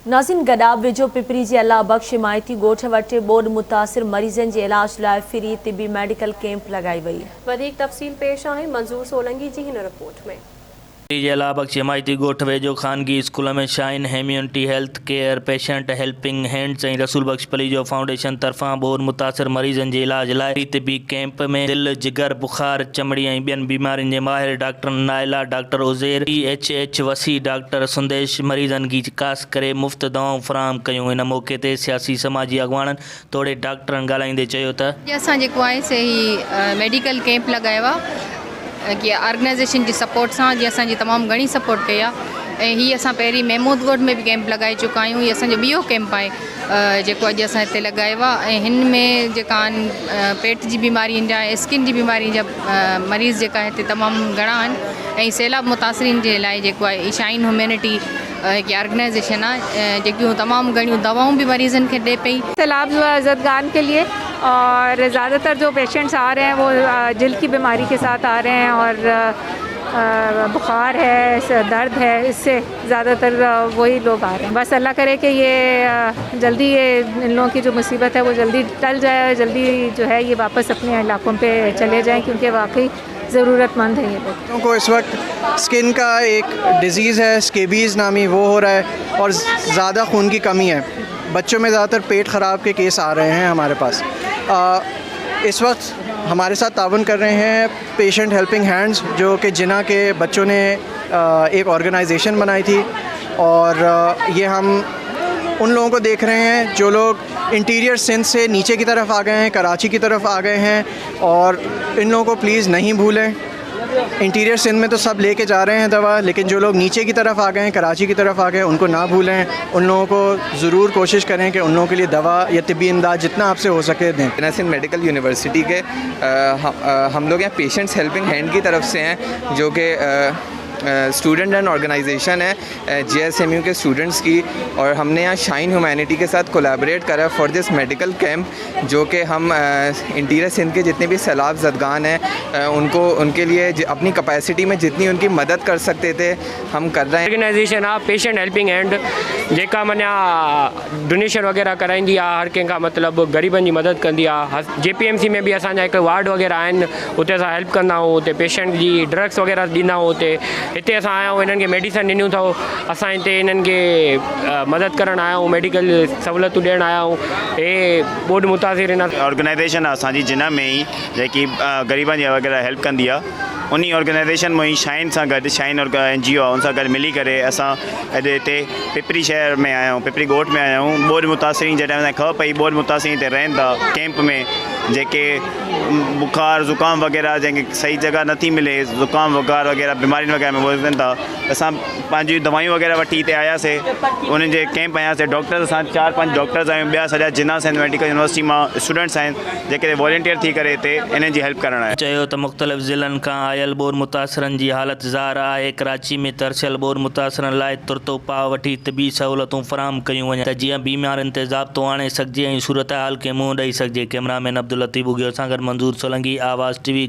नाज़रीन गडाब विझो पिपरी जे अल्लाह बख्श हिमायती ॻोठ वटि ॿोॾि मुतासिर मरीज़नि जे इलाज लाइ फ्री तिबी मेडिकल कैंप लगाई वई। वधीक तफ़सील पेश आहे मंज़ूर सोलंगी जी हिन रिपोर्ट में। जे अल्लाह बख्श हिमायती ॻोठ वेझो ख़ानगी स्कूल में shine humanity health care patient helping hands ऐं रसूल बख्श पलीजो फाउंडेशन तरफ़ां ॿोॾि मुतासिर मरीज़नि जे इलाज लाइ फ्री तिबी कैंप में दिल जिगर बुखार चमड़ी ऐं ॿियनि बीमारियुनि जे माहिर doctor Naila doctor Uzair PHH वसी डॉक्टर संदेश मरीज़नि की चिकास करे मुफ़्त दवाऊं फराहम कयूं। इन मौक़े ते सियासी समाजी अॻवाननि तोड़े डॉक्टरनि ॻाल्हाईंदे चयो त असां जेको आहे से ही मेडिकल कैंप लगायो आहे कि ऑर्गेनाइजेशन की सपोर्ट से जी असांजी तमाम घणी सपोर्ट कई आहे ऐं हीअ असां पहिरीं महमूदगढ़ में भी कैंप लगाए चुका आहियूं। हीअ असांजो ॿियो कैंप आहे जेको अॼु असां हिते लगायो आहे ऐं हिन में जेका आहिनि पेट जी बीमारियुनि जा स्किन जी बीमारियुनि जा मरीज़ जेका हिते तमामु घणा आहिनि ऐं सैलाब मुतासिरीन जे लाइ जेको आहे शाइन ह्यूमैनिटी की ऑर्गेनाइजेशन आहे जेकियूं तमामु घणियूं दवाऊं भी मरीज़नि खे ॾे पई। सैलाब ज़दगान के लिए और ज़्यादातर जो पेशेंट्स आ रहे हैं वो दिल की बीमारी के साथ आ रहे हैं और बुखार है दर्द है, इससे ज़्यादातर वही लोग आ रहे हैं। बस अल्लाह करे कि ये जल्दी ये इन लोगों की जो मुसीबत है वो जल्दी टल जाए और जल्दी जो है ये वापस अपने इलाकों पे चले जाएं क्योंकि वाकई ज़रूरतमंद है ये लोग को। इस वक्त स्किन का एक डिज़ीज़ है स्केबीज़ नामी वो हो रहा है और ज़्यादा खून की कमी है। बच्चों में ज़्यादातर पेट ख़राब के केस आ रहे हैं हमारे पास। इस वक्त हमारे साथ ताउन कर रहे हैं पेशेंट हेल्पिंग हैंड्स जो कि जिना के बच्चों ने एक ऑर्गेनाइजेशन बनाई थी और ये हम उन लोगों को देख रहे हैं जो लोग इंटीरियर सिंध से नीचे की तरफ आ गए हैं, कराची की तरफ आ गए हैं और इन लोगों को प्लीज़ नहीं भूलें। इंटीरियर सिंध में तो सब लेके जा रहे हैं दवा, लेकिन जो लोग नीचे की तरफ आ गए हैं, कराची की तरफ आ गए हैं, उनको ना भूलें। उन लोगों को ज़रूर कोशिश करें कि उन लोगों के लिए दवा या तिब्बी इमदाद जितना आपसे हो सके दें। सिंध मेडिकल यूनिवर्सिटी के हम लोग यहाँ पेशेंट्स हेल्पिंग हैंड की तरफ से हैं जो कि स्टूडेंट एंड ऑर्गेनाइजेशन है JSMU के स्टूडेंट्स की, और हमने यहाँ शाइन ह्यूमैनिटी के साथ कोलैबोरेट करा फॉर दिस मेडिकल कैंप जो कि हम इंटीरियर सिंध के जितने भी सैलाब ज़दगान हैं उनको उनके लिए अपनी कैपेसिटी में जितनी उनकी मदद कर सकते थे हम कर रहे हैं। ऑर्गेनाइजेशन आहे पेशेंट हेल्पिंग हैंड जेका मना डोनेशन वग़ैरह कराईंदी आहे, हर कंहिंखां मतिलबु ग़रीबनि जी मदद कंदी आहे। JPMC में भी असांजा हिकु वार्ड वग़ैरह आहिनि, उते असां हेल्प कंदा आहियूं, उते पेशेंट जी ड्रग्स वग़ैरह ॾींदा आहियूं। उते हिते असां आया आहियूं, हिननि खे मेडिसन ॾिनियूं अथव, असां हिते हिननि खे मदद करणु आया आहियूं, मेडिकल सहूलियतूं ॾियणु आया आहियूं। हे ॿोॾि मुतासिर हिन ऑर्गेनाइजेशन आहे असांजी जिना में ई जेकी ग़रीबनि जी वग़ैरह हेल्प कंदी आहे। उन ऑर्गेनाइजेशन में ही शाइन सां गॾु शाइन और NGO आहे, उन सां गॾु मिली करे असां अॼु हिते पिपरी शहर में आया आहियूं, पिपरी ॻोठ में आया आहियूं। ॿोॾि मुतासिरीन जॾहिं असांखे ख़बर पई ॿोॾि मुतासिरीन हिते रहनि था कैंप में, जेके बुखार ज़ुकाम वग़ैरह जंहिंखे सही जगह नथी मिले, ज़ुकाम बुखार वग़ैरह बीमारियुनि वग़ैरह में वञनि था, असां पंहिंजी दवायूं वग़ैरह वठी हिते आयासीं। उन्हनि जे कैंप आयासीं, डॉक्टर्स असां 4-5 डॉक्टर्स आहियूं, ॿिया सॼा जिना सिंध मेडिकल यूनिवर्सिटी मां स्टूडेंट्स आहिनि जेके वॉलंटियर थी करे हिते इन्हनि जी हेल्प करणु आया। चयो त मुख़्तलिफ़ ज़िलनि खां आयल ॿोॾि मुतासिरनि जी हालत ज़ार आहे। कराची में तरसियल ॿोॾि मुतासिरनि लाइ तुर्तो पाव वठी तिबी सहूलियतूं फराहम कयूं वञनि त जीअं बीमारियुनि ते ज़ाब्तो आणे सघिजे ऐं सूरत हाल खे मुंहुं ॾेई सघिजे। कैमरामैन अब्दुल लतीफ़ उगियो सां गॾु मंज़ूर सोलंगी, आवाज़ TV।